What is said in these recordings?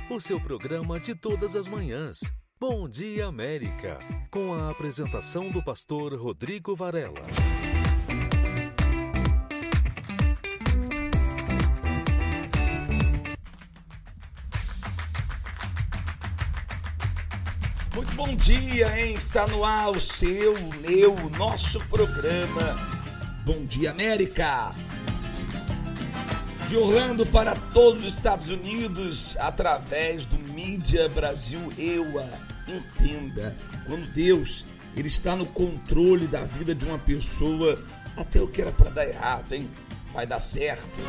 o seu programa de todas as manhãs. Bom Dia América, com a apresentação do pastor Rodrigo Varela. Muito bom dia, hein? Está no ar o seu, o nosso programa Bom Dia América. De Orlando para todos os Estados Unidos, através do Mídia Brasil EUA. Entenda, quando Deus ele está no controle da vida de uma pessoa, até o que era para dar errado, hein? Vai dar certo.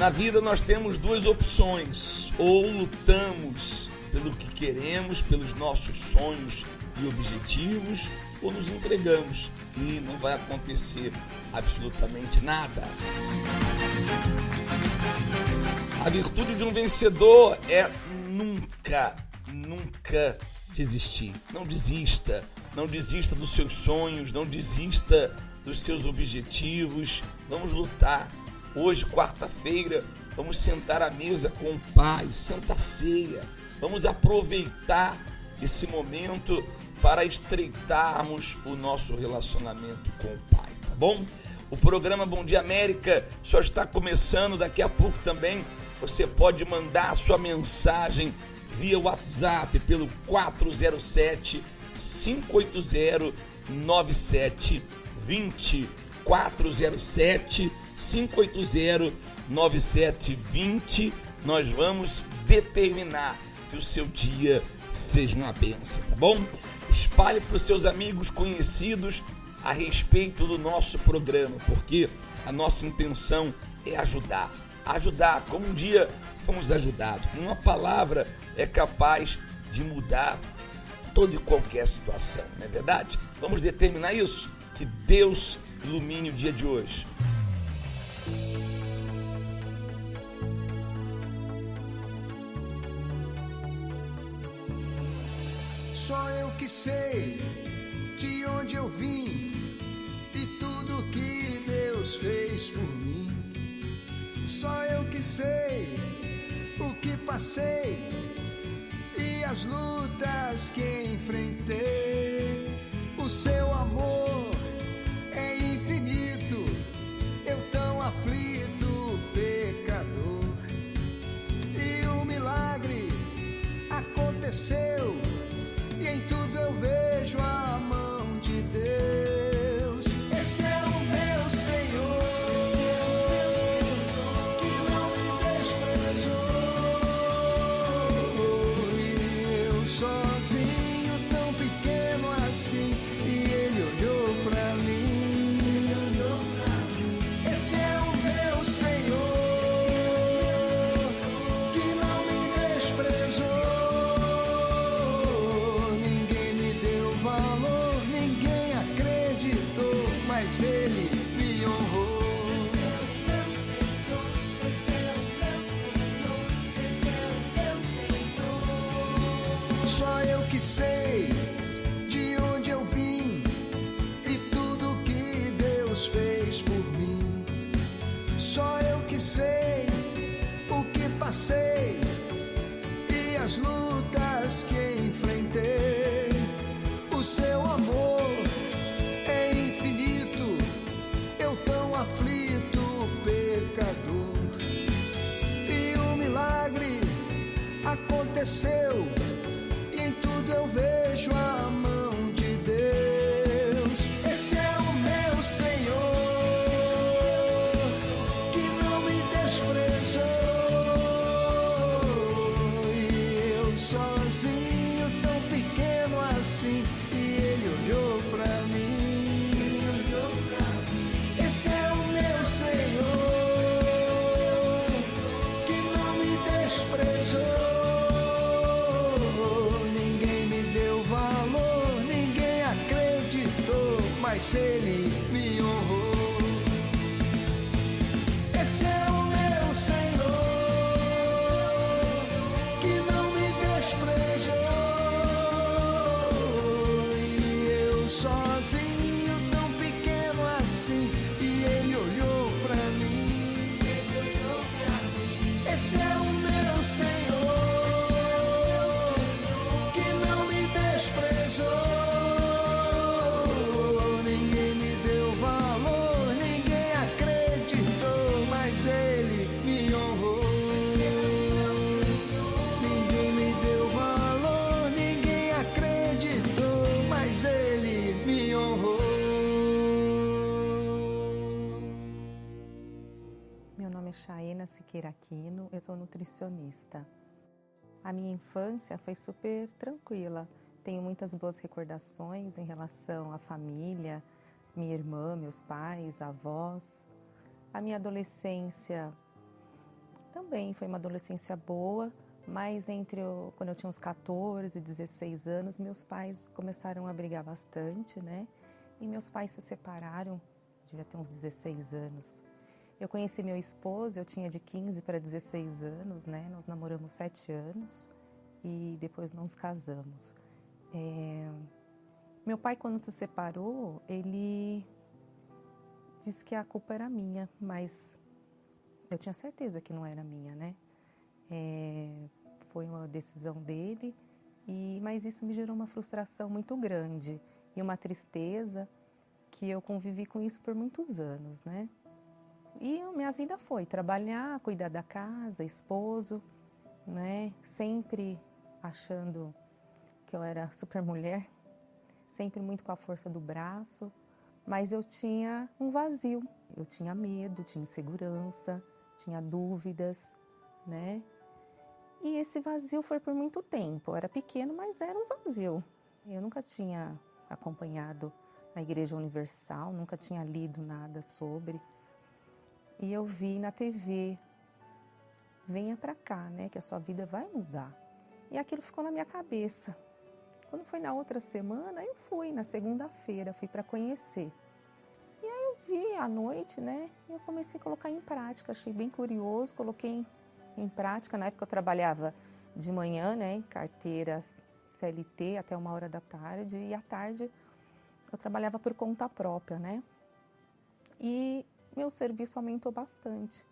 Na vida nós temos duas opções: ou lutamos pelo que queremos, pelos nossos sonhos e objetivos, ou nos entregamos e não vai acontecer absolutamente nada. A virtude de um vencedor é nunca desistir. Não desista dos seus sonhos, não desista dos seus objetivos. Vamos lutar. Hoje, quarta-feira, vamos sentar à mesa com o Pai, Santa Ceia. Vamos aproveitar esse momento para estreitarmos o nosso relacionamento com o Pai, tá bom? O programa Bom Dia América só está começando, daqui a pouco também você pode mandar a sua mensagem via WhatsApp pelo 407-580-9720, 407-580-9720. Nós vamos determinar que o seu dia seja uma bênção, tá bom? Espalhe para os seus amigos, conhecidos a respeito do nosso programa, porque a nossa intenção é ajudar, como um dia fomos ajudados. Uma palavra é capaz de mudar toda e qualquer situação, não é verdade? Vamos determinar isso, que Deus ilumine o dia de hoje. Só eu que sei de onde eu vim e tudo que Deus fez por mim. Só eu que sei o que passei e as lutas que enfrentei. O seu amor é infinito, eu tão aflito, pecador. E o milagre aconteceu. E em tudo eu vejo a mão de Deus. Esse é o meu Senhor, que não me desprezou. E eu sozinho, tão pequeno assim, e Ele olhou pra mim. Esse é o meu Senhor, que não me desprezou. Mas Ele me honrou. Esse é o meu Senhor, esse é o meu Senhor, esse é o meu Senhor. Só eu que sei de onde eu vim e tudo que Deus fez por mim. Só eu que sei o que passei e as lutas que enfrentei. O seu amor é infinito, eu tão aflito, pecador. E o milagre aconteceu, e em tudo eu vejo a mão de Deus. Esse é o meu Senhor, que não me desprezou. E eu sozinho, tão pequeno assim, e Ele olhou pra mim. Esse é o meu Senhor, que não me desprezou. Ninguém me deu valor, ninguém acreditou, mas Ele me honrou. Esse é o meu Senhor, que não me desprezou. E eu sozinho, tão pequeno assim, e Ele olhou pra mim. Esse é o Carolina Siqueira Aquino, eu sou nutricionista. A minha infância foi super tranquila. Tenho muitas boas recordações em relação à família, minha irmã, meus pais, avós. A minha adolescência também foi uma adolescência boa, mas quando eu tinha uns 14 e 16 anos, meus pais começaram a brigar bastante, né? E meus pais se separaram, devia ter uns 16 anos. Eu conheci meu esposo, eu tinha de 15 para 16 anos, né? Nós namoramos 7 anos e depois nos casamos. Meu pai, quando se separou, ele disse que a culpa era minha, mas eu tinha certeza que não era minha, né? Foi uma decisão dele, mas isso me gerou uma frustração muito grande e uma tristeza que eu convivi com isso por muitos anos, né? E minha vida foi trabalhar, cuidar da casa, esposo, né? Sempre achando que eu era super mulher, sempre muito com a força do braço, mas eu tinha um vazio. Eu tinha medo, tinha insegurança, tinha dúvidas, né? E esse vazio foi por muito tempo. Eu era pequeno, mas era um vazio. Eu nunca tinha acompanhado a Igreja Universal, nunca tinha lido nada sobre. E eu vi na TV, venha pra cá, né, que a sua vida vai mudar. E aquilo ficou na minha cabeça. Quando foi na outra semana, eu fui, na segunda-feira, fui para conhecer. E aí eu vi à noite, né, e eu comecei a colocar em prática, achei bem curioso, coloquei em prática. Na época eu trabalhava de manhã, né, em carteiras CLT até 1h da tarde, e à tarde eu trabalhava por conta própria, né. E meu serviço aumentou bastante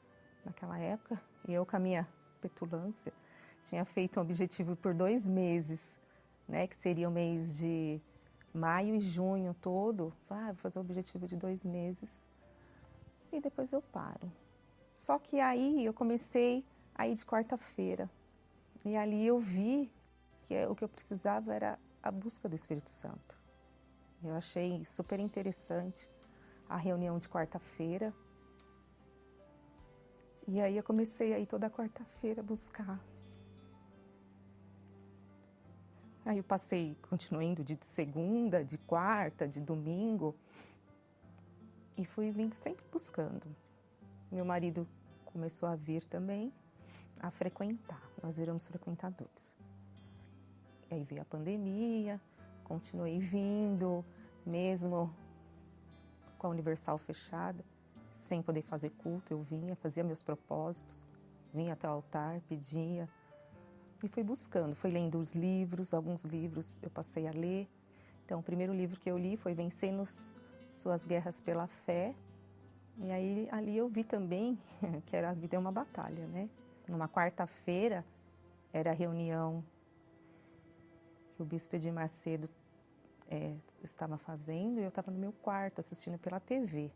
naquela época, e eu, com a minha petulância, tinha feito um objetivo por 2 meses, né, que seria o mês de maio e junho todo. Vou fazer o objetivo de 2 meses e depois eu paro. Só que aí eu comecei a ir de quarta-feira, e ali eu vi que o que eu precisava era a busca do Espírito Santo. Eu achei super interessante a reunião de quarta-feira. E aí eu comecei a ir toda quarta-feira buscar. Aí eu continuei indo de segunda, de quarta, de domingo. E fui vindo sempre buscando. Meu marido começou a vir também, a frequentar. Nós viramos frequentadores. E aí veio a pandemia, continuei vindo, mesmo com a Universal fechada, sem poder fazer culto, eu vinha, fazia meus propósitos, vinha até o altar, pedia e fui buscando, fui lendo os livros, alguns livros eu passei a ler. Então, o primeiro livro que eu li foi Vencendo Suas Guerras pela Fé, e aí ali eu vi também que a vida é uma batalha, né? Numa quarta-feira era a reunião que o bispo Edir Macedo estava fazendo, e eu estava no meu quarto assistindo pela TV.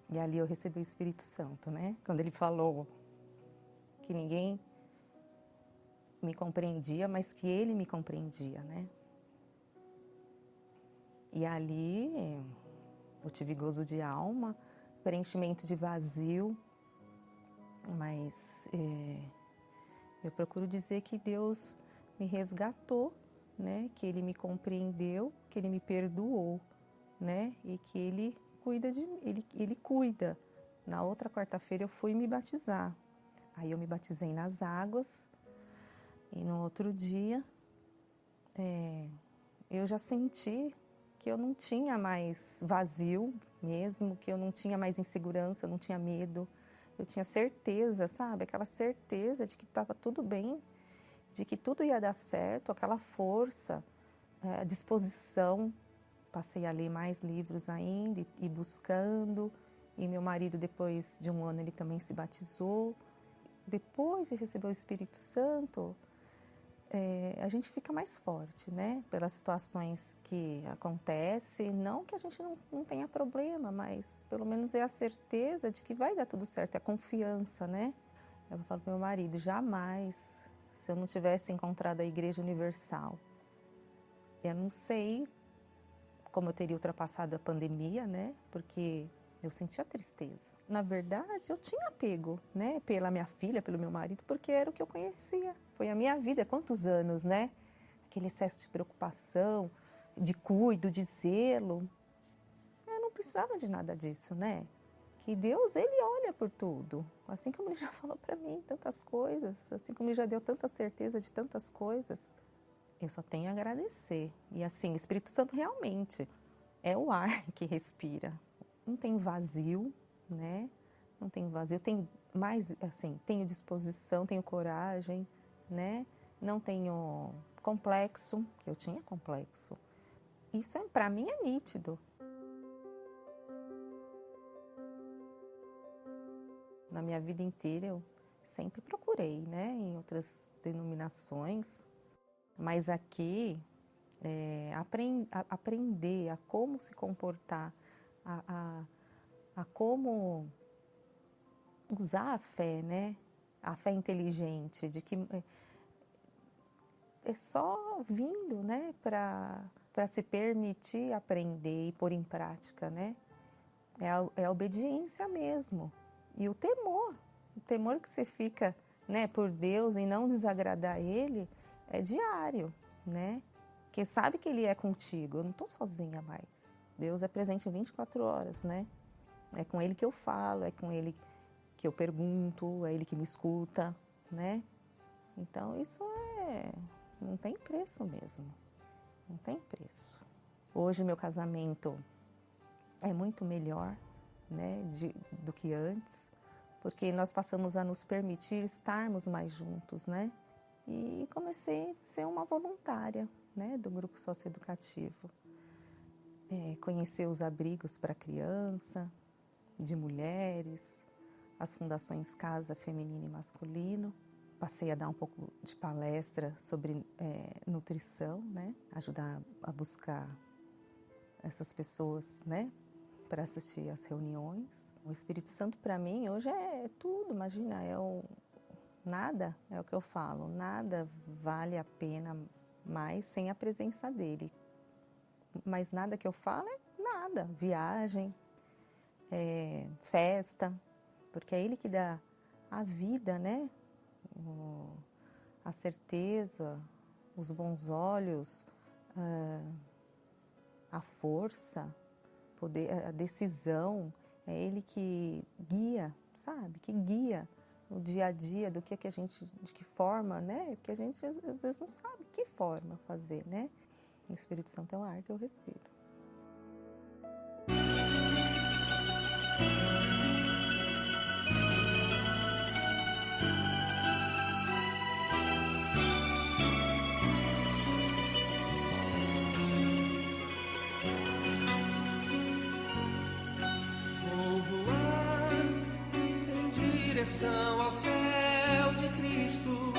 E ali eu recebi o Espírito Santo, né? Quando ele falou que ninguém me compreendia, mas que ele me compreendia, né? E ali eu tive gozo de alma, preenchimento de vazio, mas eu procuro dizer que Deus me resgatou, né? Que Ele me compreendeu, que Ele me perdoou, né? E que Ele cuida de mim, Ele cuida. Na outra quarta-feira eu fui me batizar. Aí eu me batizei nas águas e no outro dia eu já senti que eu não tinha mais vazio mesmo, que eu não tinha mais insegurança, eu não tinha medo. Eu tinha certeza, sabe? Aquela certeza de que estava tudo bem, de que tudo ia dar certo, aquela força, a disposição. Passei a ler mais livros ainda e buscando. E meu marido, depois de 1 ano, ele também se batizou. Depois de receber o Espírito Santo, a gente fica mais forte, né? Pelas situações que acontecem. Não que a gente não tenha problema, mas pelo menos é a certeza de que vai dar tudo certo, é a confiança, né? Eu falo para meu marido, jamais, se eu não tivesse encontrado a Igreja Universal, eu não sei como eu teria ultrapassado a pandemia, né? Porque Eu sentia tristeza. Na verdade, eu tinha apego, né? Pela minha filha, pelo meu marido, porque era o que eu conhecia. Foi a minha vida, quantos anos, né? Aquele excesso de preocupação, de cuido, de zelo. Eu não precisava de nada disso, né? Que Deus, Ele olha por tudo. Assim como Ele já falou para mim tantas coisas, assim como Ele já deu tanta certeza de tantas coisas, eu só tenho a agradecer. E assim, o Espírito Santo realmente é o ar que respira. Não tem vazio, né? Não tem vazio. Tenho mais, assim, tenho disposição, tenho coragem, né? Não tenho complexo, que eu tinha complexo. Isso, para mim, é nítido. Na minha vida inteira, eu sempre procurei, né? Em outras denominações. Mas aqui, aprender a como se comportar, a como usar a fé, né? A fé inteligente, de que é só vindo, né? Para se permitir aprender e pôr em prática, né? É a obediência mesmo. E o temor que você fica, né, por Deus e não desagradar Ele, é diário, né? Porque sabe que Ele é contigo, eu não estou sozinha mais. Deus é presente 24 horas, né? É com Ele que eu falo, é com Ele que eu pergunto, é Ele que me escuta, né? Então isso não tem preço mesmo, não tem preço. Hoje meu casamento é muito melhor, né, do que antes, porque nós passamos a nos permitir estarmos mais juntos, né? E comecei a ser uma voluntária, né, do grupo socioeducativo. Conhecer os abrigos para criança, de mulheres, as fundações Casa Feminino e Masculino. Passei a dar um pouco de palestra sobre nutrição, né, ajudar a buscar essas pessoas, né, para assistir às reuniões. O Espírito Santo para mim hoje é tudo, imagina, nada, é o que eu falo, nada vale a pena mais sem a presença dele. Mas nada que eu falo é nada, viagem, festa, porque é ele que dá a vida, né? A certeza, os bons olhos, a força, a decisão, é Ele que guia, sabe? Que guia o dia a dia do que a gente, de que forma, né? Porque a gente às vezes não sabe que forma fazer, né? O Espírito Santo é o ar que eu respiro. Ao céu de Cristo.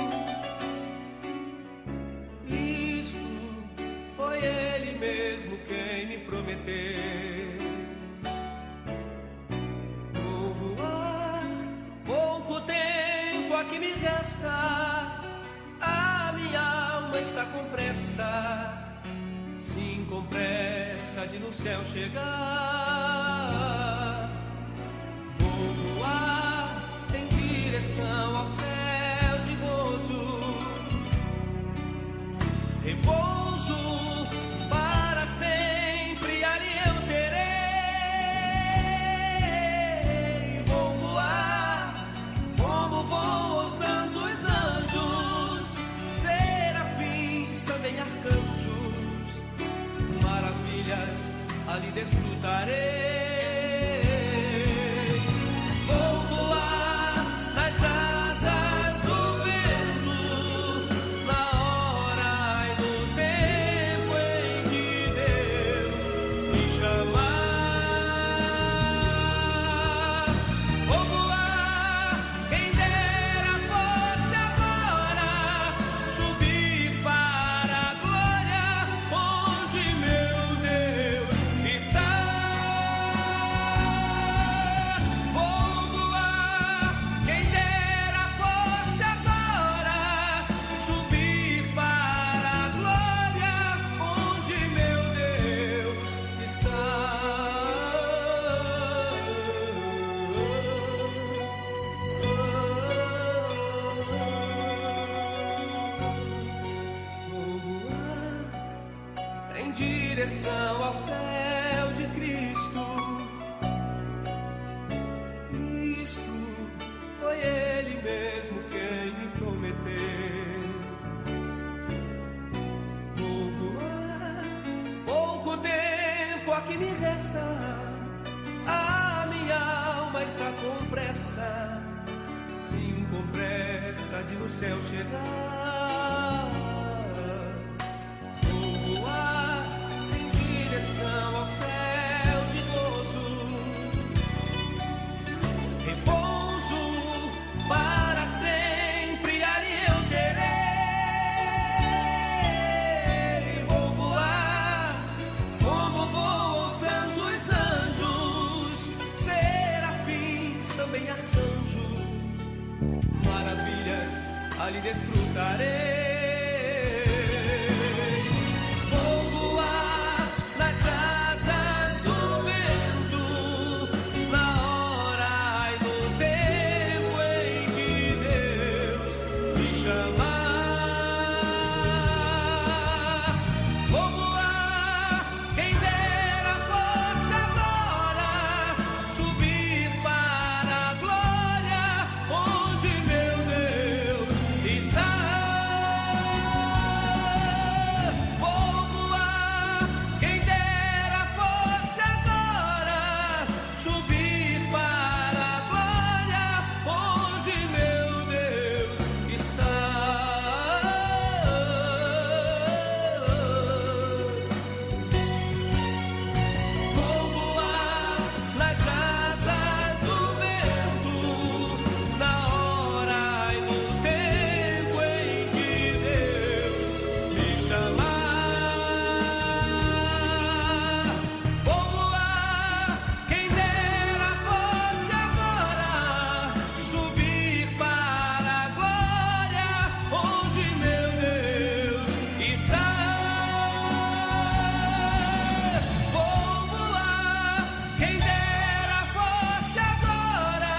Isto foi Ele mesmo quem me prometeu. Vou voar, pouco tempo aqui me resta. A minha alma está com pressa, sim, com pressa de no céu chegar. Vou voar ao céu de gozo, repouso para sempre, ali eu terei. Vou voar como voam os santos anjos, serafins, também arcanjos, maravilhas ali desfrutarei. direção ao céu de Cristo. Isto foi Ele mesmo quem me prometeu. Vou voar, pouco tempo aqui me resta. A minha alma está com pressa, sim, com pressa de no céu chegar. Vou voar em direção ao céu de gozo, repouso para sempre ali eu terei. Vou voar como voam santos anjos, serafins, também arcanjos, maravilhas ali desfrutarei. Vou voar nas asas do vento, na hora e no tempo em que Deus me chamar. Vou voar, quem dera fosse agora, subir para a glória onde meu Deus está. Vou voar, quem dera fosse agora, subir para a glória onde meu Deus está. Vou voar nas asas do vento, na hora e no tempo em que Deus me chamar. Vou voar, quem dera fosse agora, subir para a glória onde meu Deus está. Vou voar, quem dera fosse agora,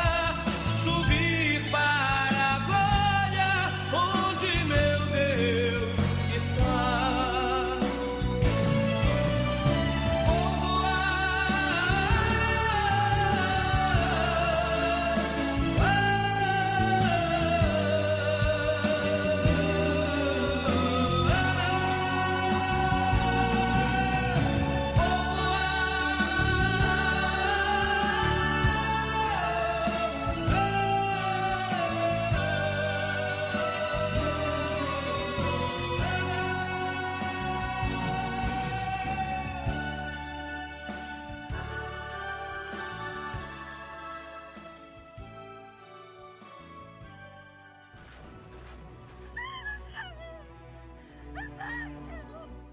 subir para a glória onde meu Deus está. Vou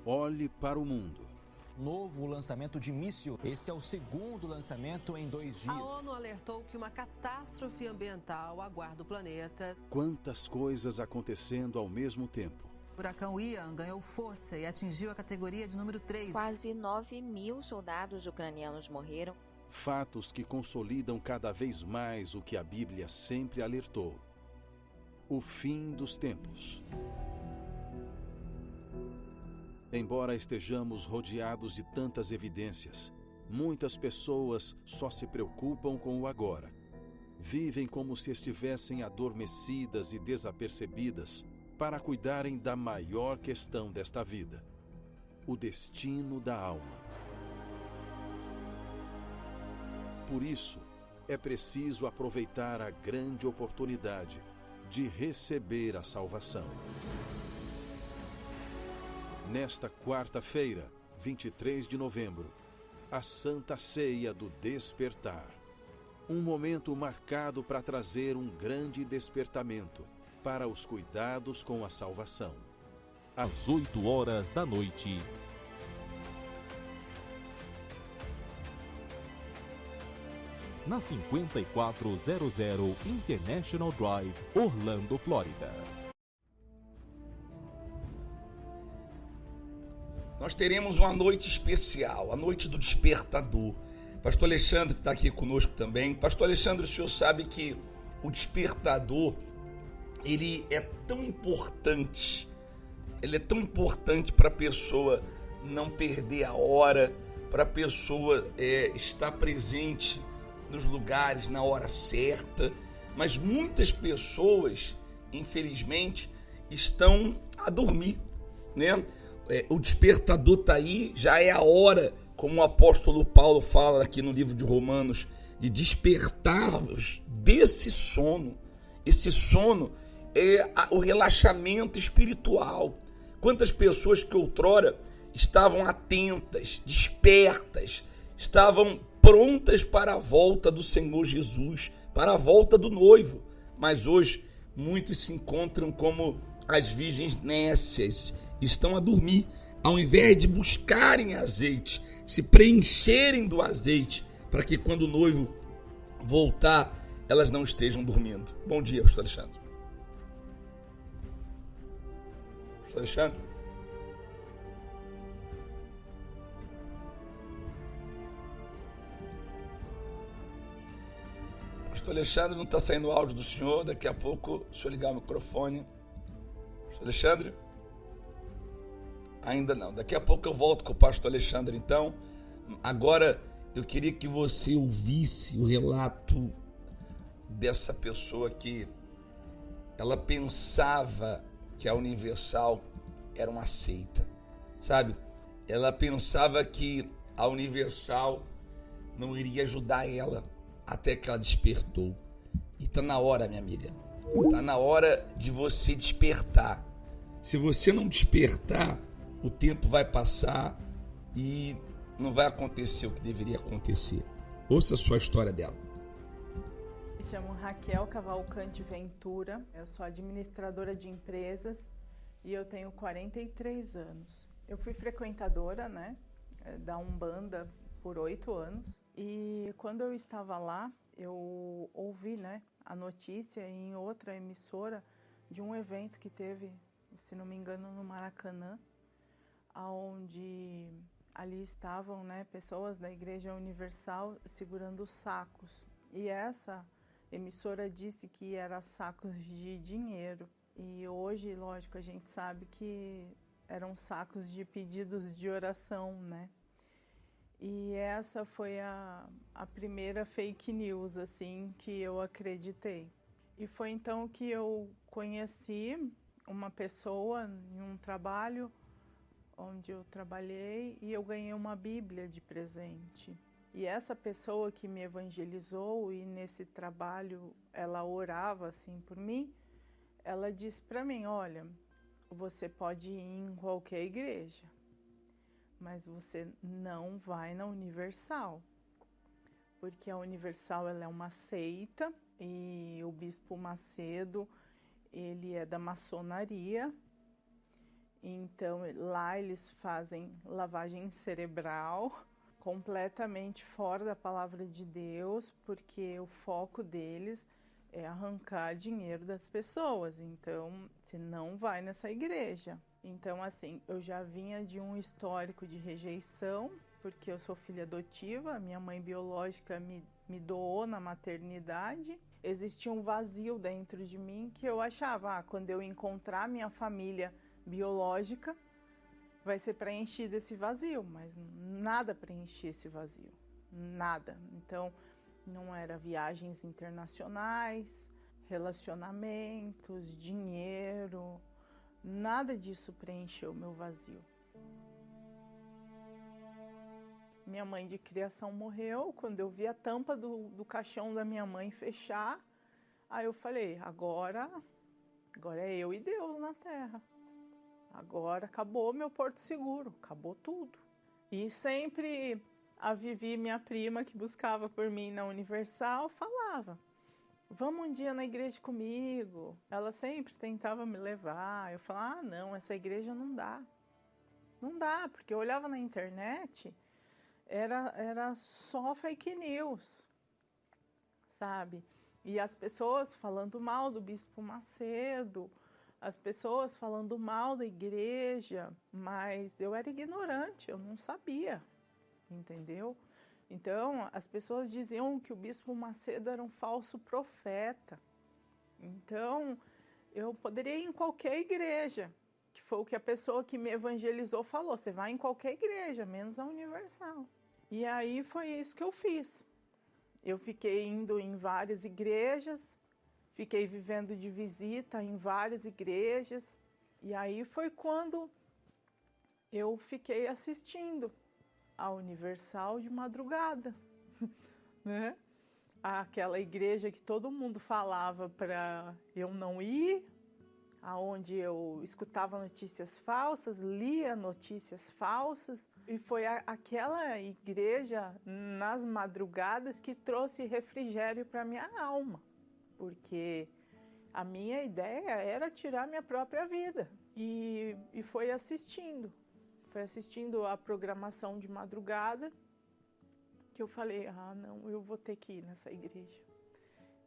Olhe para o mundo. Novo lançamento de míssil. Esse é o segundo lançamento em 2 dias. A ONU alertou que uma catástrofe ambiental aguarda o planeta. Quantas coisas acontecendo ao mesmo tempo. O furacão Ian ganhou força e atingiu a categoria de número 3. Quase 9.000 soldados ucranianos morreram. Fatos que consolidam cada vez mais o que a Bíblia sempre alertou: o fim dos tempos. Embora estejamos rodeados de tantas evidências, muitas pessoas só se preocupam com o agora. Vivem como se estivessem adormecidas e desapercebidas para cuidarem da maior questão desta vida: o destino da alma. Por isso, é preciso aproveitar a grande oportunidade de receber a salvação. Nesta quarta-feira, 23 de novembro, a Santa Ceia do Despertar. Um momento marcado para trazer um grande despertamento para os cuidados com a salvação. Às 8 horas da noite. Na 5400 International Drive, Orlando, Flórida. Nós teremos uma noite especial, a noite do despertador. Pastor Alexandre está aqui conosco também. Pastor Alexandre, o senhor sabe que o despertador, ele é tão importante para a pessoa não perder a hora, para a pessoa estar presente nos lugares na hora certa. Mas muitas pessoas, infelizmente, estão a dormir, né? O despertador está aí, já é a hora, como o apóstolo Paulo fala aqui no livro de Romanos, de despertar-vos desse sono. Esse sono é o relaxamento espiritual. Quantas pessoas que outrora estavam atentas, despertas, estavam prontas para a volta do Senhor Jesus, para a volta do noivo. Mas hoje, muitos se encontram como as virgens nécias, estão a dormir, ao invés de buscarem azeite, se preencherem do azeite, para que quando o noivo voltar, elas não estejam dormindo. Bom dia, pastor Alexandre. Pastor Alexandre? Pastor Alexandre, não está saindo o áudio do senhor. Daqui a pouco, se eu ligar o microfone. Pastor Alexandre? Ainda não. Daqui a pouco eu volto com o pastor Alexandre, então. Agora, eu queria que você ouvisse o relato dessa pessoa que ela pensava que a Universal era uma seita, sabe? Ela pensava que a Universal não iria ajudar ela, até que ela despertou. E tá na hora, minha amiga. Tá na hora de você despertar. Se você não despertar, o tempo vai passar e não vai acontecer o que deveria acontecer. Ouça a sua história dela. Me chamo Raquel Cavalcante Ventura, eu sou administradora de empresas e eu tenho 43 anos. Eu fui frequentadora, da Umbanda por 8 anos e quando eu estava lá, eu ouvi, a notícia em outra emissora de um evento que teve, se não me engano, no Maracanã, onde ali estavam, pessoas da Igreja Universal segurando sacos. E essa emissora disse que eram sacos de dinheiro. E hoje, lógico, a gente sabe que eram sacos de pedidos de oração, E essa foi a primeira fake news, assim, que eu acreditei. E foi então que eu conheci uma pessoa em um trabalho onde eu trabalhei e eu ganhei uma Bíblia de presente. E essa pessoa que me evangelizou e nesse trabalho ela orava assim por mim, ela disse para mim, olha, você pode ir em qualquer igreja, mas você não vai na Universal, porque a Universal ela é uma seita e o Bispo Macedo, ele é da maçonaria. Então, lá eles fazem lavagem cerebral, completamente fora da palavra de Deus, porque o foco deles é arrancar dinheiro das pessoas. Então, você não vai nessa igreja. Então, assim, eu já vinha de um histórico de rejeição, porque eu sou filha adotiva, minha mãe biológica me doou na maternidade. Existia um vazio dentro de mim que eu achava, quando eu encontrar minha família biológica, vai ser preenchido esse vazio, mas nada preenchia esse vazio, nada. Então, não era viagens internacionais, relacionamentos, dinheiro, nada disso preencheu o meu vazio. Minha mãe de criação morreu, quando eu vi a tampa do caixão da minha mãe fechar, aí eu falei, agora é eu e Deus na terra. Agora acabou meu porto seguro, acabou tudo. E sempre a Vivi, minha prima, que buscava por mim na Universal, falava, vamos um dia na igreja comigo. Ela sempre tentava me levar. Eu falava, não, essa igreja não dá. Não dá, porque eu olhava na internet, era só fake news, sabe? E as pessoas falando mal do Bispo Macedo, as pessoas falando mal da igreja, mas eu era ignorante, eu não sabia, entendeu? Então, as pessoas diziam que o Bispo Macedo era um falso profeta. Então, eu poderia ir em qualquer igreja, que foi o que a pessoa que me evangelizou falou: você vai em qualquer igreja, menos a Universal. E aí foi isso que eu fiz. Eu fiquei indo em várias igrejas, fiquei vivendo de visita em várias igrejas, e aí foi quando eu fiquei assistindo a Universal de madrugada, né? Aquela igreja que todo mundo falava para eu não ir, aonde eu escutava notícias falsas, lia notícias falsas, e foi aquela igreja nas madrugadas que trouxe refrigério para minha alma, porque a minha ideia era tirar minha própria vida, e foi assistindo a programação de madrugada que eu falei: não, eu vou ter que ir nessa igreja.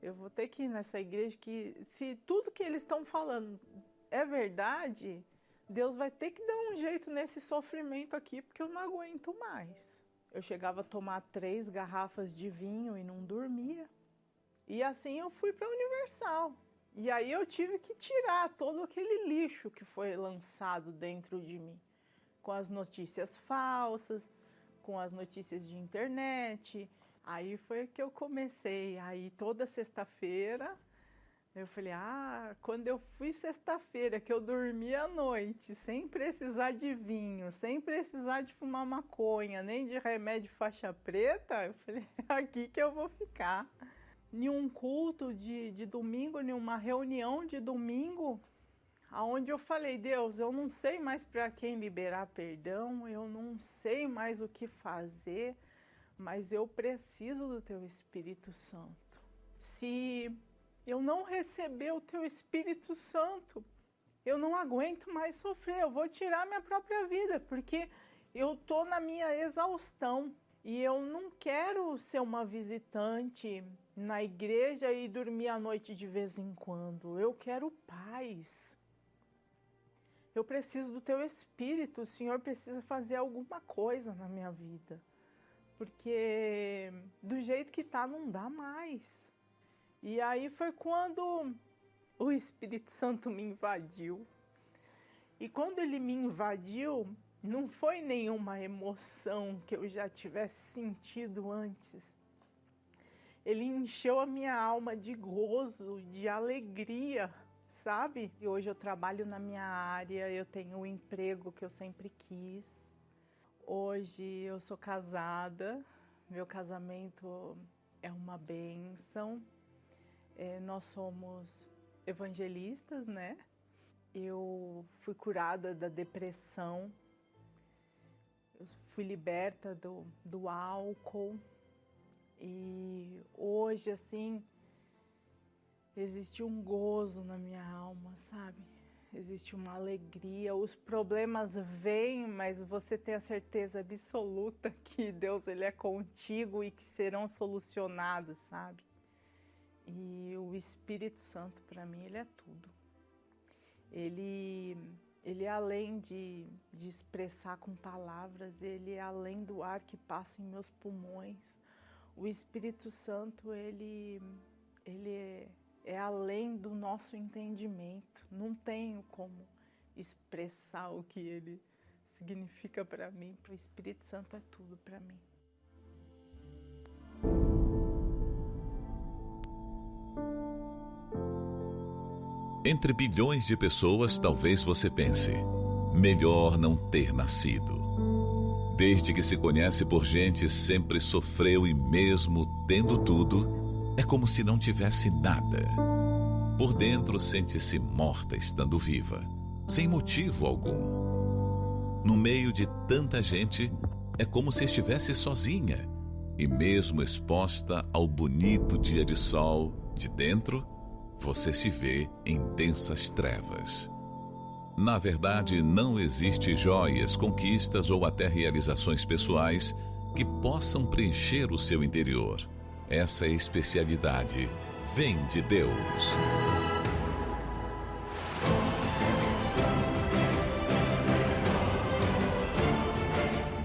Eu vou ter que ir nessa igreja, que se tudo que eles estão falando é verdade, Deus vai ter que dar um jeito nesse sofrimento aqui, porque eu não aguento mais. Eu chegava a tomar 3 garrafas de vinho e não dormia. E assim eu fui para a Universal. E aí eu tive que tirar todo aquele lixo que foi lançado dentro de mim, com as notícias falsas, com as notícias de internet. Aí foi que eu comecei. Aí toda sexta-feira, eu falei: quando eu fui sexta-feira, que eu dormi à noite, sem precisar de vinho, sem precisar de fumar maconha, nem de remédio faixa preta, eu falei: aqui que eu vou ficar. Em um culto de domingo, em uma reunião de domingo, onde eu falei: Deus, eu não sei mais para quem liberar perdão, eu não sei mais o que fazer, mas eu preciso do Teu Espírito Santo. Se eu não receber o Teu Espírito Santo, eu não aguento mais sofrer, eu vou tirar minha própria vida, porque eu estou na minha exaustão e eu não quero ser uma visitante na igreja e dormir à noite de vez em quando. Eu quero paz. Eu preciso do Teu Espírito, o Senhor precisa fazer alguma coisa na minha vida, porque do jeito que tá não dá mais. E aí foi quando o Espírito Santo me invadiu. E quando ele me invadiu, não foi nenhuma emoção que eu já tivesse sentido antes. Ele encheu a minha alma de gozo, de alegria, sabe? E hoje eu trabalho na minha área, eu tenho o emprego que eu sempre quis. Hoje eu sou casada, meu casamento é uma bênção. Nós somos evangelistas, né? Eu fui curada da depressão, eu fui liberta do álcool. E hoje, assim, existe um gozo na minha alma, sabe? Existe uma alegria. Os problemas vêm, mas você tem a certeza absoluta que Deus, Ele é contigo e que serão solucionados, sabe? E o Espírito Santo, para mim, Ele é tudo. Ele é além de expressar com palavras, Ele é além do ar que passa em meus pulmões. O Espírito Santo, ele é além do nosso entendimento. Não tenho como expressar o que ele significa para mim. O Espírito Santo é tudo para mim. Entre bilhões de pessoas, talvez você pense: melhor não ter nascido. Desde que se conhece por gente, sempre sofreu e mesmo tendo tudo, é como se não tivesse nada. Por dentro sente-se morta estando viva, sem motivo algum. No meio de tanta gente, é como se estivesse sozinha. E mesmo exposta ao bonito dia de sol, de dentro, você se vê em densas trevas. Na verdade, não existe joias, conquistas ou até realizações pessoais que possam preencher o seu interior. Essa especialidade vem de Deus.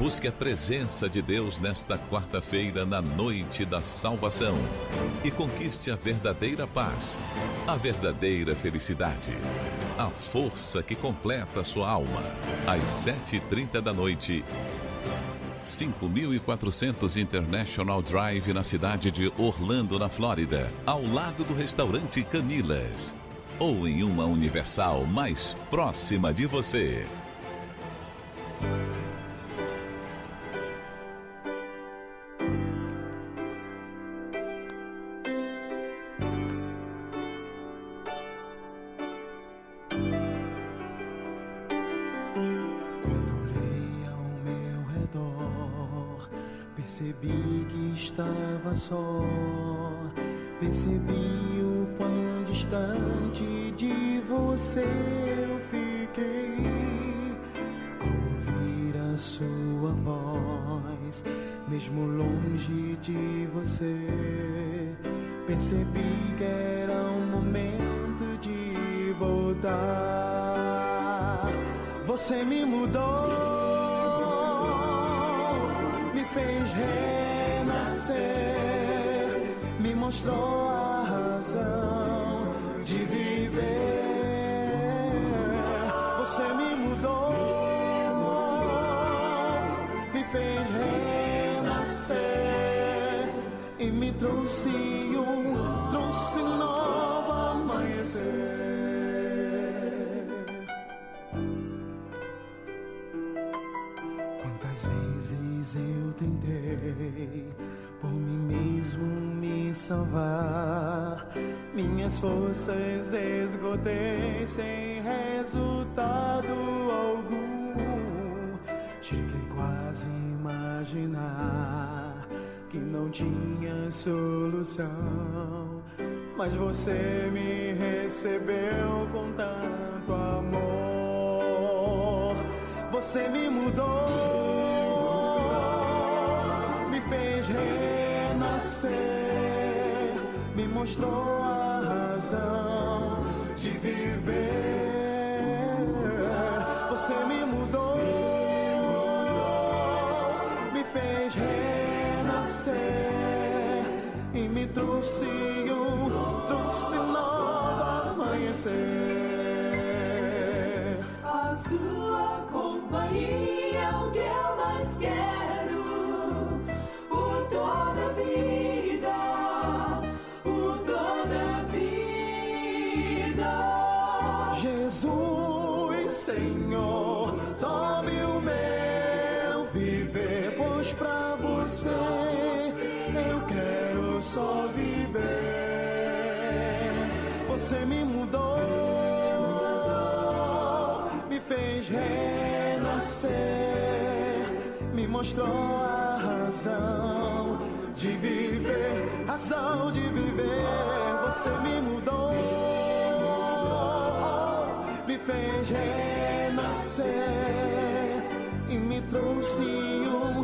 Busque a presença de Deus nesta quarta-feira na noite da salvação e conquiste a verdadeira paz, a verdadeira felicidade, a força que completa sua alma. Às 7h30 da noite, 5400 International Drive, na cidade de Orlando, na Flórida, ao lado do restaurante Camilas, ou em uma Universal mais próxima de você. Percebi que estava só, percebi o quão distante de você eu fiquei. Ao ouvir a sua voz, mesmo longe de você, percebi que era um momento de voltar. Você me mudou, me fez renascer, me mostrou a razão de viver. Você me mudou, me fez renascer e me trouxe um novo amanhecer. Quantas vezes eu tentei por mim mesmo me salvar, minhas forças esgotei sem resultado algum. Cheguei quase a imaginar que não tinha solução, mas você me recebeu com tanto amor. Você me mudou, me fez renascer, me mostrou a razão de viver. Você me mudou, me fez renascer e me trouxe um novo amanhecer. A sua companhia é o que eu mais quero, por toda a vida, por toda a vida. Jesus, Senhor, tome o meu viver, pois pra você eu quero só viver. Você me mudou, me fez renascer, me mostrou a razão de viver, razão de viver. Você me mudou, me fez renascer e me trouxe um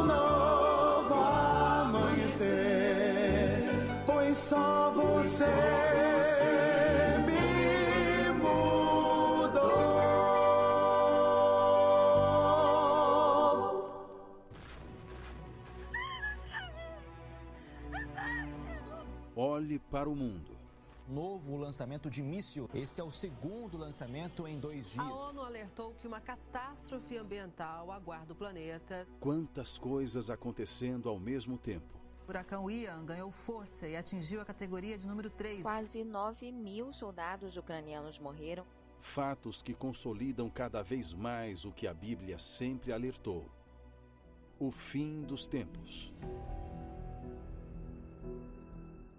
novo amanhecer, pois só você me mudou. Olhe para o mundo. Novo lançamento de míssil. Esse é o segundo lançamento em 2 dias. A ONU alertou que uma catástrofe ambiental aguarda o planeta. Quantas coisas acontecendo ao mesmo tempo. O furacão Ian ganhou força e atingiu a categoria de número 3. Quase 9.000 soldados ucranianos morreram. Fatos que consolidam cada vez mais o que a Bíblia sempre alertou: o fim dos tempos.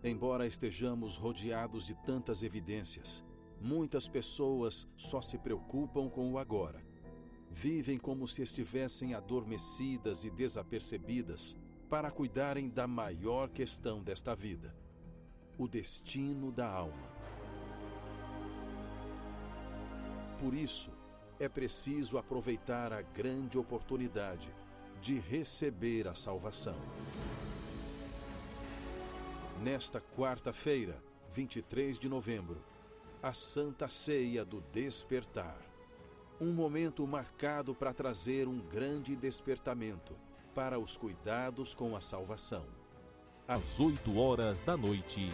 Embora estejamos rodeados de tantas evidências, muitas pessoas só se preocupam com o agora. Vivem como se estivessem adormecidas e desapercebidas para cuidarem da maior questão desta vida: o destino da alma. Por isso, é preciso aproveitar a grande oportunidade de receber a salvação. Nesta quarta-feira, 23 de novembro, a Santa Ceia do Despertar. Um momento marcado para trazer um grande despertamento para os cuidados com a salvação. Às 8 horas da noite.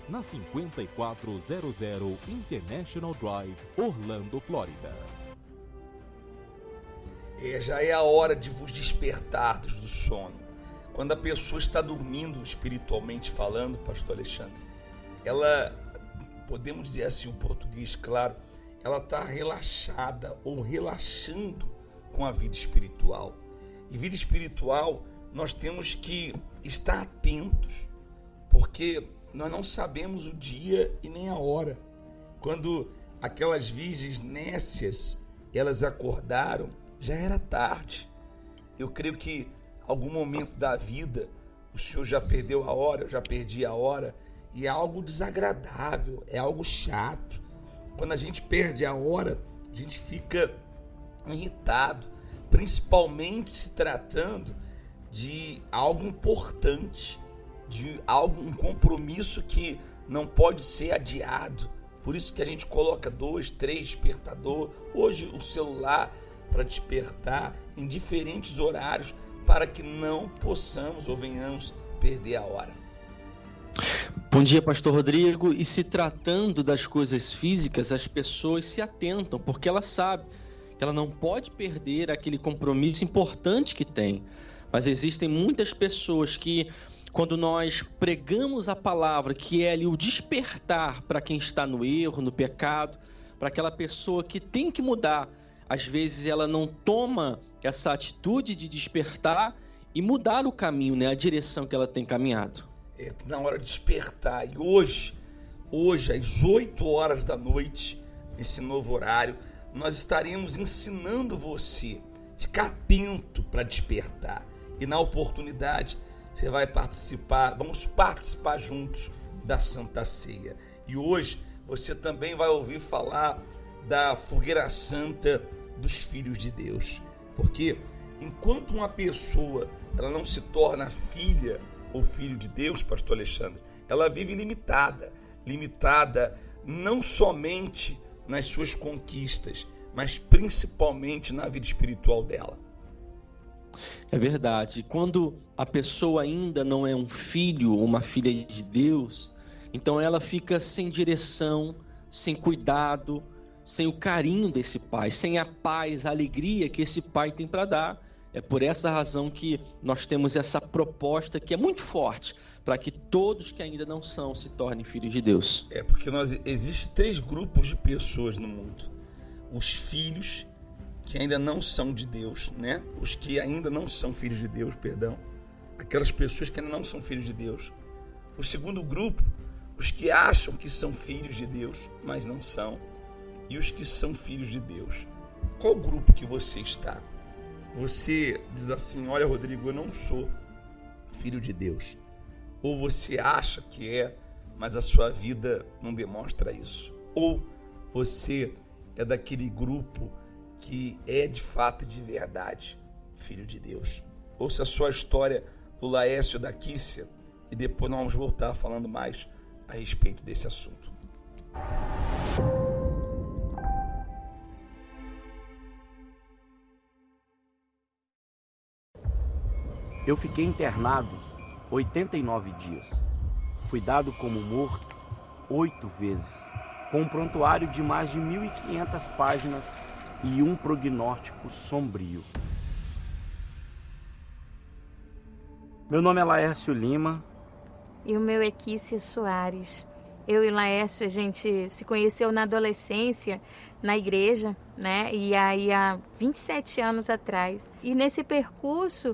Na 5400 International Drive, Orlando, Flórida. Já é a hora de vos despertardes do sono. Quando a pessoa está dormindo, espiritualmente falando, pastor Alexandre, ela, podemos dizer assim, o português, claro, ela está relaxada ou relaxando com a vida espiritual. E vida espiritual, nós temos que estar atentos, porque nós não sabemos o dia e nem a hora. Quando aquelas virgens nécias, elas acordaram, já era tarde. Eu creio que algum momento da vida o senhor já perdeu a hora, eu já perdi a hora, e é algo desagradável, é algo chato. Quando a gente perde a hora, a gente fica irritado, principalmente se tratando de algo importante, de um compromisso que não pode ser adiado. Por isso que a gente coloca 2, 3 despertador, hoje o celular para despertar em diferentes horários, para que não possamos ou venhamos perder a hora. Bom dia, pastor Rodrigo. E se tratando das coisas físicas, as pessoas se atentam, porque ela sabe que ela não pode perder aquele compromisso importante que tem. Mas existem muitas pessoas que, quando nós pregamos a palavra, que é ali o despertar para quem está no erro, no pecado, para aquela pessoa que tem que mudar, às vezes ela não toma essa atitude de despertar e mudar o caminho, né, a direção que ela tem caminhado. Na hora de despertar. E hoje às 8 horas da noite, nesse novo horário, nós estaremos ensinando você a ficar atento para despertar. E na oportunidade, você vai participar, vamos participar juntos da Santa Ceia. E hoje você também vai ouvir falar da fogueira santa dos filhos de Deus. Porque enquanto uma pessoa ela não se torna filha ou filho de Deus, pastor Alexandre, ela vive limitada não somente nas suas conquistas, mas principalmente na vida espiritual dela. É verdade. Quando a pessoa ainda não é um filho ou uma filha de Deus, então ela fica sem direção, sem cuidado, sem o carinho desse pai, sem a paz, a alegria que esse pai tem para dar. É por essa razão que nós temos essa proposta que é muito forte, para que todos que ainda não são se tornem filhos de Deus. É porque existem 3 grupos de pessoas no mundo. Os filhos que ainda não são de Deus, né? Os que ainda não são filhos de Deus, perdão. Aquelas pessoas que ainda não são filhos de Deus. O segundo grupo, os que acham que são filhos de Deus, mas não são. E os que são filhos de Deus. Qual grupo que você está? Você diz assim: olha, Rodrigo, eu não sou filho de Deus. Ou você acha que é, mas a sua vida não demonstra isso. Ou você é daquele grupo que é de fato e de verdade filho de Deus. Ouça a sua história do Laércio da Quícia e depois nós vamos voltar falando mais a respeito desse assunto. Eu fiquei internado 89 dias. Fui dado como morto 8 vezes, com um prontuário de mais de 1.500 páginas e um prognóstico sombrio. Meu nome é Laércio Lima. E o meu é Quícia Soares. Eu e o Laércio, a gente se conheceu na adolescência, na igreja, né? E aí há 27 anos atrás. E nesse percurso,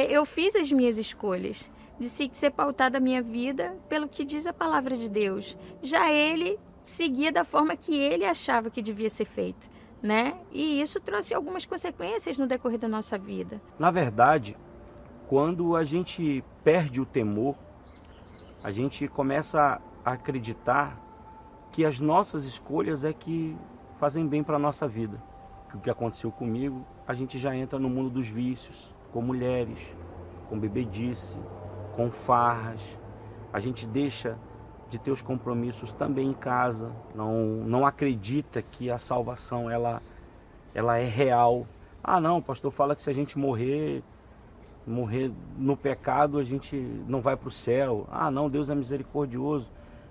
eu fiz as minhas escolhas. Decidi ser pautada a minha vida pelo que diz a palavra de Deus. Já ele seguia da forma que ele achava que devia ser feito, né? E isso trouxe algumas consequências no decorrer da nossa vida. Na verdade, quando a gente perde o temor, a gente começa a acreditar que as nossas escolhas é que fazem bem para a nossa vida. O que aconteceu comigo, a gente já entra no mundo dos vícios, com mulheres, com bebedice, com farras. A gente deixa de ter os compromissos também em casa, não acredita que a salvação ela é real. Ah não, o pastor fala que se a gente morrer no pecado a gente não vai para o céu. Ah não, Deus é misericordioso.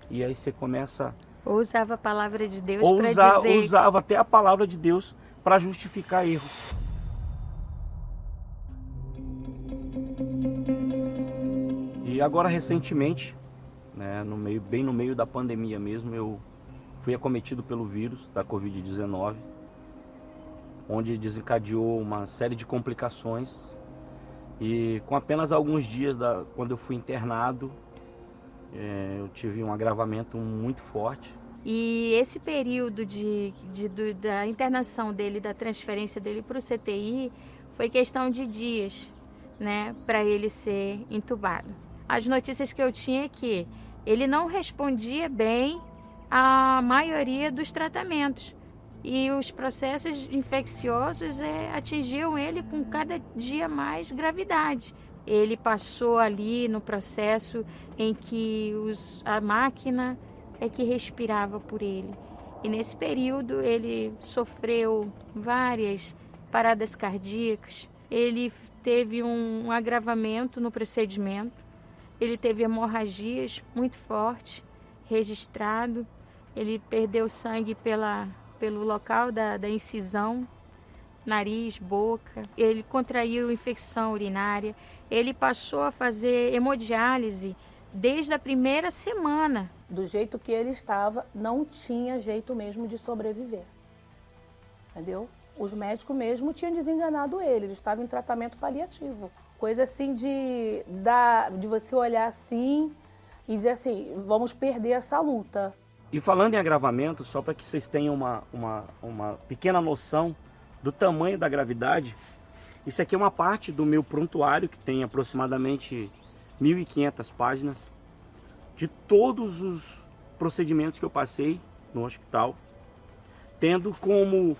E aí você começa... Ou usava a palavra de Deus para dizer... Usava até a palavra de Deus para justificar erros. E agora recentemente, né, bem no meio da pandemia mesmo, eu fui acometido pelo vírus da Covid-19, onde desencadeou uma série de complicações. E com apenas alguns dias quando eu fui internado, eu tive um agravamento muito forte. E esse período da internação dele, da transferência dele para o CTI, foi questão de dias, né, para ele ser entubado. As notícias que eu tinha é que ele não respondia bem à maioria dos tratamentos. E os processos infecciosos atingiam ele com cada dia mais gravidade. Ele passou ali no processo em que a máquina é que respirava por ele. E nesse período ele sofreu várias paradas cardíacas, ele teve um agravamento no procedimento, ele teve hemorragias muito fortes, registrado, ele perdeu sangue pelo local da incisão, nariz, boca, ele contraiu infecção urinária, ele passou a fazer hemodiálise desde a primeira semana. Do jeito que ele estava, não tinha jeito mesmo de sobreviver, entendeu? Os médicos mesmo tinham desenganado ele estava em tratamento paliativo. Coisa assim de você olhar assim e dizer assim, vamos perder essa luta. E falando em agravamento, só para que vocês tenham uma pequena noção do tamanho da gravidade, isso aqui é uma parte do meu prontuário, que tem aproximadamente 1.500 páginas, de todos os procedimentos que eu passei no hospital, tendo como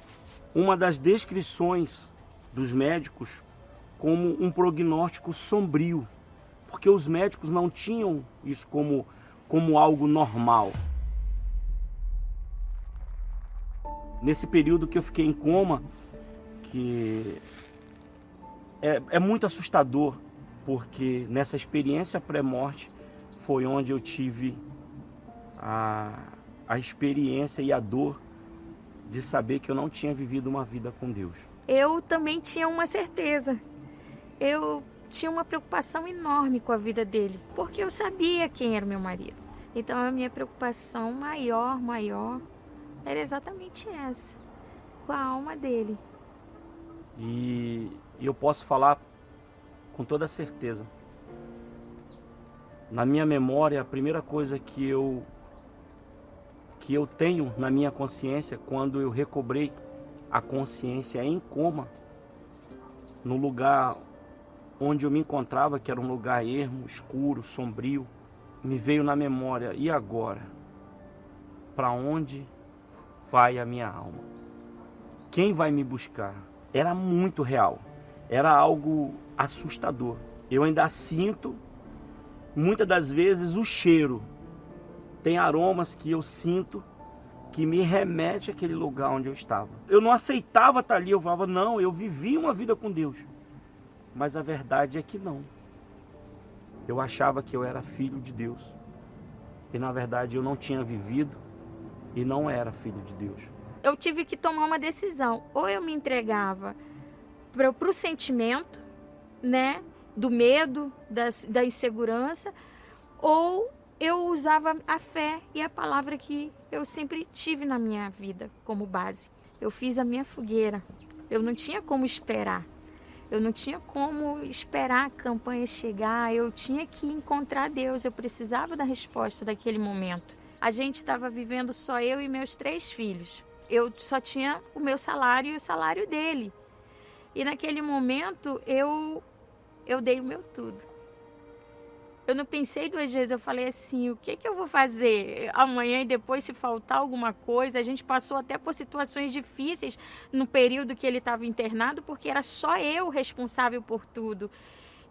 uma das descrições dos médicos como um prognóstico sombrio, porque os médicos não tinham isso como algo normal. Nesse período que eu fiquei em coma, que é muito assustador, porque nessa experiência pré-morte foi onde eu tive a experiência e a dor de saber que eu não tinha vivido uma vida com Deus. Eu também tinha uma certeza. Eu tinha uma preocupação enorme com a vida dele, porque eu sabia quem era meu marido. Então a minha preocupação maior era exatamente essa, com a alma dele. E eu posso falar com toda certeza. Na minha memória, a primeira coisa que eu tenho na minha consciência, quando eu recobrei a consciência em coma, no lugar onde eu me encontrava, que era um lugar ermo, escuro, sombrio, me veio na memória, e agora? Para onde vai a minha alma? Quem vai me buscar? Era muito real, era algo assustador. Eu ainda sinto, muitas das vezes, o cheiro. Tem aromas que eu sinto que me remete àquele lugar onde eu estava. Eu não aceitava estar ali, eu falava, não, eu vivi uma vida com Deus. Mas a verdade é que não. Eu achava que eu era filho de Deus. E na verdade eu não tinha vivido e não era filho de Deus. Eu tive que tomar uma decisão. Ou eu me entregava para o sentimento, né, do medo, da insegurança, ou eu usava a fé e a palavra que eu sempre tive na minha vida como base. Eu fiz a minha fogueira. Eu não tinha como esperar. Eu não tinha como esperar a campanha chegar. Eu tinha que encontrar Deus. Eu precisava da resposta daquele momento. A gente estava vivendo só eu e meus 3 filhos. Eu só tinha o meu salário e o salário dele. E naquele momento eu dei o meu tudo. Eu não pensei 2 vezes, eu falei assim, o que eu vou fazer amanhã e depois se faltar alguma coisa? A gente passou até por situações difíceis no período que ele estava internado, porque era só eu responsável por tudo.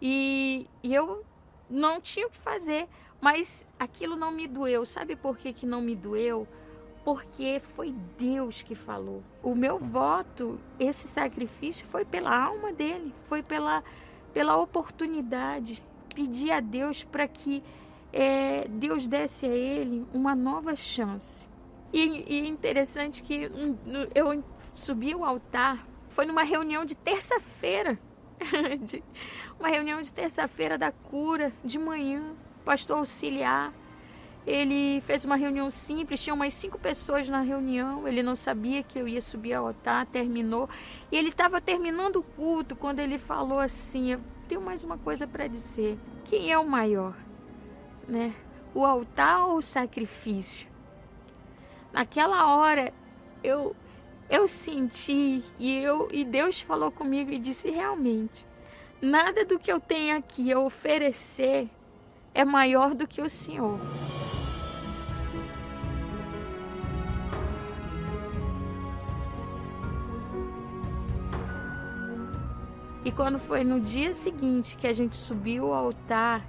E eu não tinha o que fazer. Mas aquilo não me doeu. Sabe por que não me doeu? Porque foi Deus que falou. O meu voto, esse sacrifício, foi pela alma dele, foi pela oportunidade. Pedi a Deus para que Deus desse a ele uma nova chance. E é interessante que eu subi ao altar, foi numa reunião de terça-feira, uma reunião de terça-feira da cura, de manhã, pastor auxiliar. Ele fez uma reunião simples, tinha umas 5 pessoas na reunião, ele não sabia que eu ia subir ao altar, terminou. E ele estava terminando o culto quando ele falou assim, eu tenho mais uma coisa para dizer, quem é o maior? Né? O altar ou o sacrifício? Naquela hora eu senti e Deus falou comigo e disse, realmente, nada do que eu tenho aqui a oferecer é maior do que o Senhor. E quando foi no dia seguinte que a gente subiu ao altar,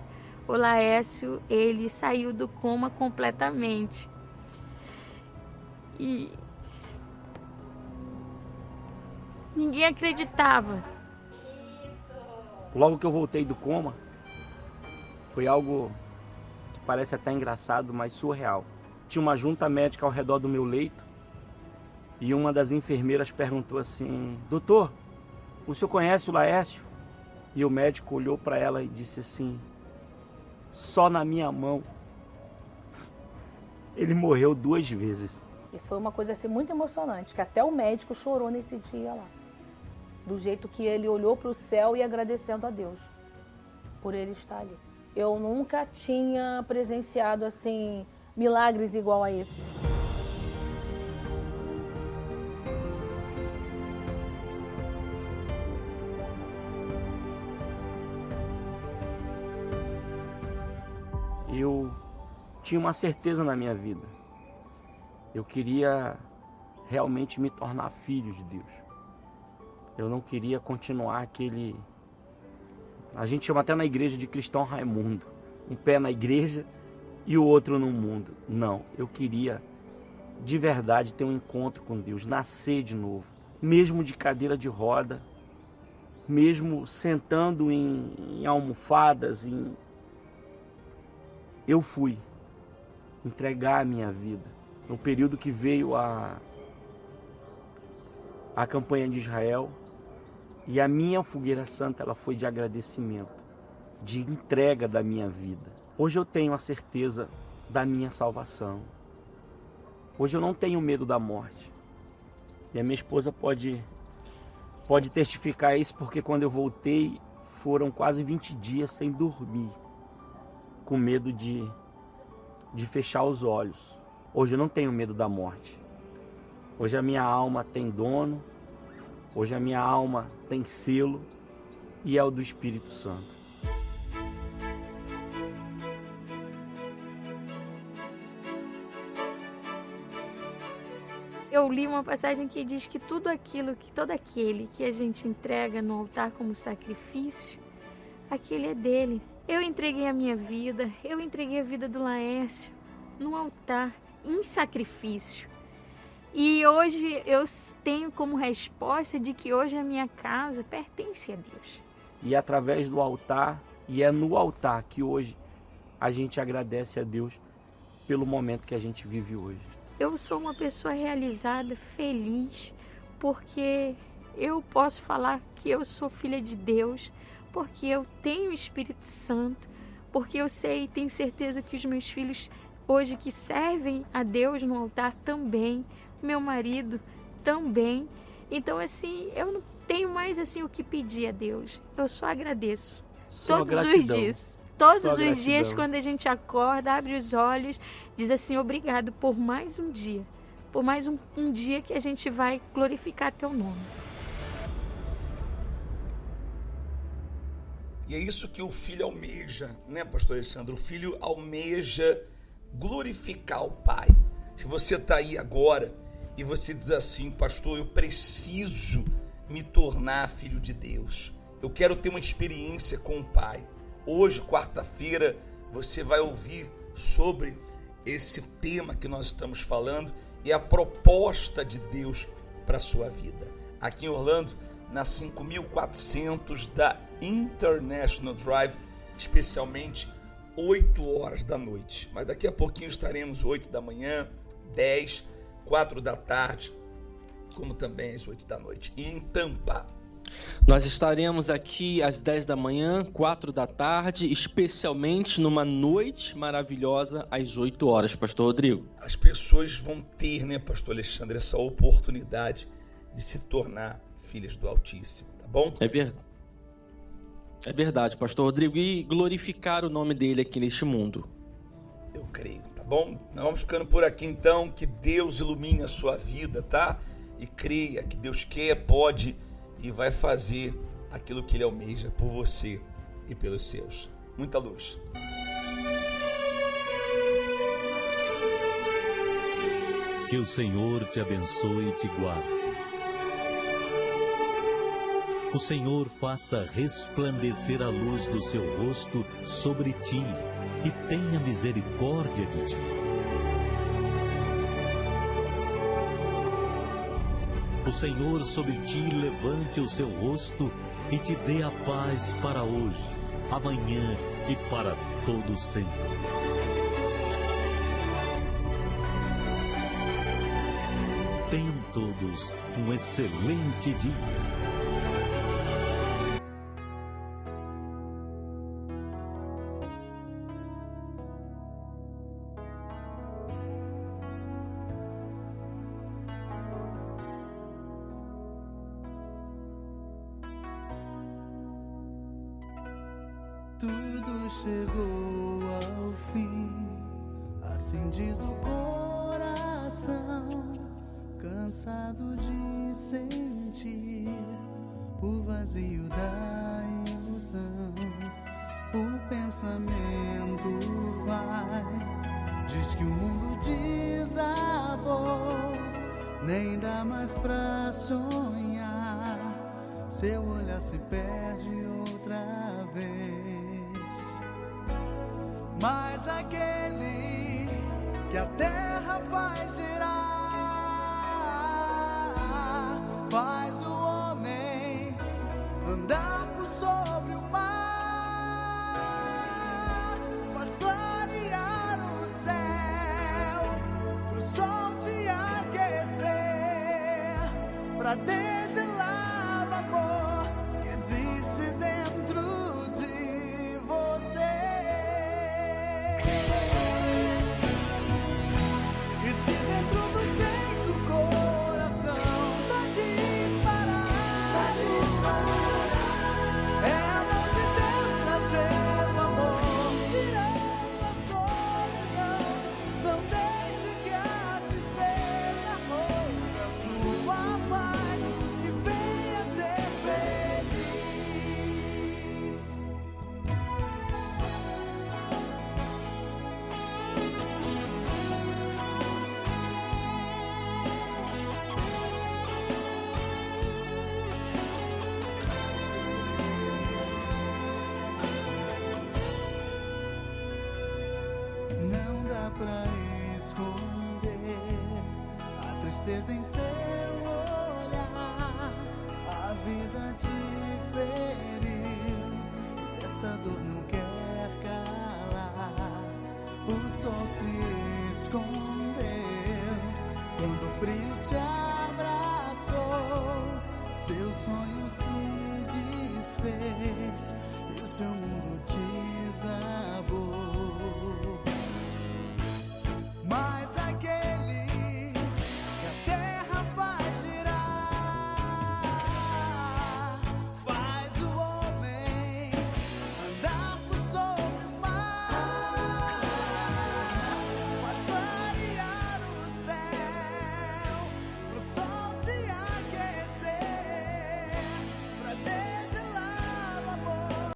o Laércio, ele saiu do coma completamente. E ninguém acreditava. Logo que eu voltei do coma, foi algo que parece até engraçado, mas surreal. Tinha uma junta médica ao redor do meu leito e uma das enfermeiras perguntou assim, doutor, o senhor conhece o Laércio? E o médico olhou para ela e disse assim, só na minha mão ele morreu 2 vezes. E foi uma coisa assim muito emocionante, que até o médico chorou nesse dia lá. Do jeito que ele olhou para o céu e agradecendo a Deus por ele estar ali. Eu nunca tinha presenciado assim milagres igual a esse. Eu tinha uma certeza na minha vida. Eu queria realmente me tornar filho de Deus. Eu não queria continuar aquele... A gente chama até na igreja de cristão Raimundo. Um pé na igreja e o outro no mundo. Não, eu queria de verdade ter um encontro com Deus, nascer de novo. Mesmo de cadeira de roda, mesmo sentando em almofadas, eu fui entregar a minha vida. No período que veio a campanha de Israel, e a minha fogueira santa ela foi de agradecimento, de entrega da minha vida. Hoje eu tenho a certeza da minha salvação. Hoje eu não tenho medo da morte. E a minha esposa pode testificar isso, porque quando eu voltei, foram quase 20 dias sem dormir, com medo de fechar os olhos. Hoje eu não tenho medo da morte. Hoje a minha alma tem dono, hoje a minha alma tem selo e é o do Espírito Santo. Eu li uma passagem que diz que todo aquele que a gente entrega no altar como sacrifício, aquele é dele. Eu entreguei a minha vida, eu entreguei a vida do Laércio no altar, em sacrifício. E hoje eu tenho como resposta de que hoje a minha casa pertence a Deus. E através do altar, e é no altar que hoje a gente agradece a Deus pelo momento que a gente vive hoje. Eu sou uma pessoa realizada, feliz, porque eu posso falar que eu sou filha de Deus, porque eu tenho o Espírito Santo, porque eu sei e tenho certeza que os meus filhos hoje que servem a Deus no altar também, meu marido também. Então assim, eu não tenho mais assim o que pedir a Deus. Eu só agradeço. Todos os dias. Todos os dias, quando a gente acorda, abre os olhos, diz assim, obrigado por mais um dia. Por mais um dia que a gente vai glorificar teu nome. E é isso que o filho almeja, né, pastor Alexandre? O filho almeja glorificar o Pai. Se você está aí agora e você diz assim, pastor, eu preciso me tornar filho de Deus. Eu quero ter uma experiência com o Pai. Hoje, quarta-feira, você vai ouvir sobre esse tema que nós estamos falando e a proposta de Deus para a sua vida. Aqui em Orlando, na 5400 da International Drive, especialmente 8 horas da noite. Mas daqui a pouquinho estaremos 8 da manhã, 10, 4 da tarde, como também às 8 da noite. E em Tampa, nós estaremos aqui às 10 da manhã, 4 da tarde, especialmente numa noite maravilhosa às 8 horas, Pastor Rodrigo. As pessoas vão ter, né, Pastor Alexandre, essa oportunidade de se tornar filhas do Altíssimo, tá bom? É verdade, Pastor Rodrigo, e glorificar o nome dele aqui neste mundo. Eu creio, tá bom? Nós vamos ficando por aqui então, que Deus ilumine a sua vida, tá? E creia que Deus quer, pode e vai fazer aquilo que Ele almeja por você e pelos seus. Muita luz. Que o Senhor te abençoe e te guarde. O Senhor faça resplandecer a luz do seu rosto sobre ti e tenha misericórdia de ti. O Senhor sobre ti levante o seu rosto e te dê a paz para hoje, amanhã e para todo sempre. Tenham todos um excelente dia. Tudo chegou ao fim, assim diz o coração, cansado de sentir o vazio da ilusão. O pensamento vai, diz que o mundo desabou, nem dá mais pra sonhar, seu olhar se perde outra vez. Mas aquele que a terra faz girar, faz o homem andar por sobre o mar, faz clarear o céu pro sol te aquecer, pra degelar o amor que existe dentro de você. E se dentro do peito o coração tá disparar, é a mão de Deus trazendo amor, tirando a solidão. Não deixe que a tristeza rouba sua paz e venha ser feliz. Não dá pra esconder a tristeza em seu olhar. A vida te feriu e essa dor não quer calar. O sol se escondeu quando o frio te abraçou. Seu sonho se desfez e o seu mundo desabou. Mas